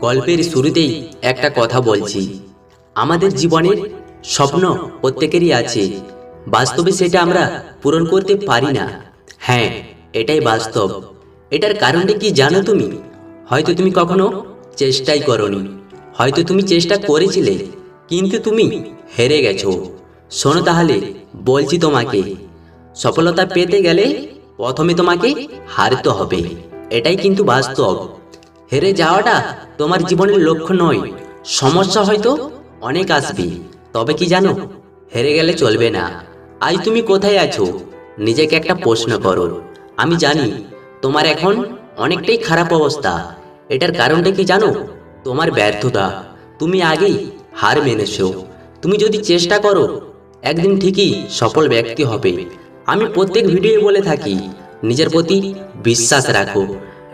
গল্পের শুরুতেই একটা কথা বলছি, আমাদের জীবনের স্বপ্ন প্রত্যেকেরই আছে, বাস্তবে সেটা আমরা পূরণ করতে পারি না। হ্যাঁ, এটাই বাস্তব। এটার কারণটা কি জানো তুমি? হয়তো তুমি কখনো চেষ্টাই করনি, হয়তো তুমি চেষ্টা করেছিলে কিন্তু তুমি হেরে গেছো। শোনো তাহলে বলছি তোমাকে, সফলতা পেতে গেলে প্রথমে তোমাকে হারতে হবে, এটাই কিন্তু বাস্তব। হেরে যাওয়াটা তোমার জীবনের লক্ষ্য নয়। সমস্যা হয়তো অনেক আসবে, তবে কি জানো, হেরে গেলে চলবে না। আজ তুমি কোথায় আছো নিজেকে একটা প্রশ্ন করো। আমি জানি তোমার এখন অনেকটাই খারাপ অবস্থা। এটার কারণটা কি জানো? তোমার ব্যর্থতা। তুমি আগেই হার মেনেছো। তুমি যদি চেষ্টা করো একদিন ঠিকই সফল ব্যক্তি হবে। আমি প্রত্যেক ভিডিওয়ে বলে থাকি, নিজের প্রতি বিশ্বাস রাখো।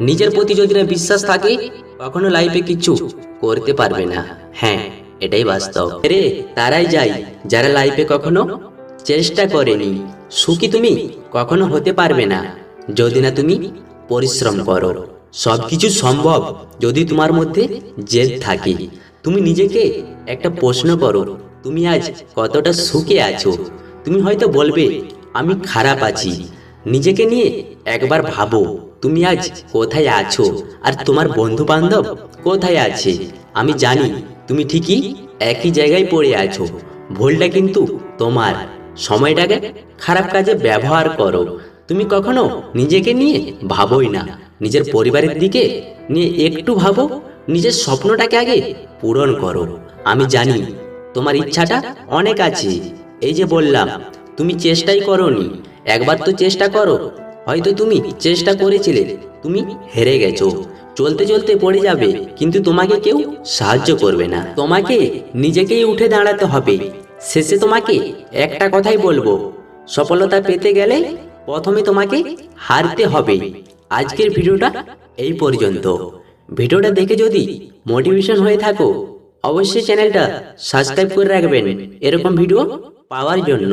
নিজের প্রতি যদি না বিশ্বাস থাকে, কখনো লাইফে কিছু করতে পারবে না। হ্যাঁ, এটাই বাস্তব। রে তারাই যায় যারা লাইফে কখনো চেষ্টা করেনি। সুখী তুমি কখনো হতে পারবে না যদি না তুমি পরিশ্রম করো। সবকিছু সম্ভব যদি তোমার মধ্যে জেদ থাকে। তুমি নিজেকে একটা প্রশ্ন করো, তুমি আজ কতটা সুখে আছো? তুমি হয়তো বলবে আমি খারাপ আছি। নিজেকে নিয়ে একবার ভাবো, তুমি আজ কোথায় আছো আর তোমার বন্ধু বান্ধব কোথায় আছে। আমি জানি তুমি ঠিকই একই জায়গায় পড়ে আছো। ভুলটা কিন্তু তোমার। সময়টাকে খারাপ কাজে ব্যবহার করো। তুমি কখনো নিজেকে নিয়ে ভাবোই না, নিজের পরিবারের দিকে নিয়ে একটু ভাবো। নিজের স্বপ্নটাকে আগে পূরণ করো। আমি জানি তোমার ইচ্ছাটা অনেক আছে, এই যে বললাম তুমি চেষ্টাই করোনি। একবার তো চেষ্টা করো। হয়তো তুমি চেষ্টা করেছিলে, তুমি হেরে গেছো। চলতে চলতে পড়ে যাবে, কিন্তু তোমাকে কেউ সাহায্য করবে না। তোমাকে নিজেকেই উঠে দাঁড়াতে হবে। শেষে তোমাকে একটা কথাই বলবো, সফলতা পেতে গেলে প্রথমে তোমাকে হারতে হবে। আজকের ভিডিওটা এই পর্যন্ত। ভিডিওটা দেখে যদি মোটিভেশন হয়ে থাকো, অবশ্যই চ্যানেলটা সাবস্ক্রাইব করে রাখবেন এরকম ভিডিও পাওয়ার জন্য।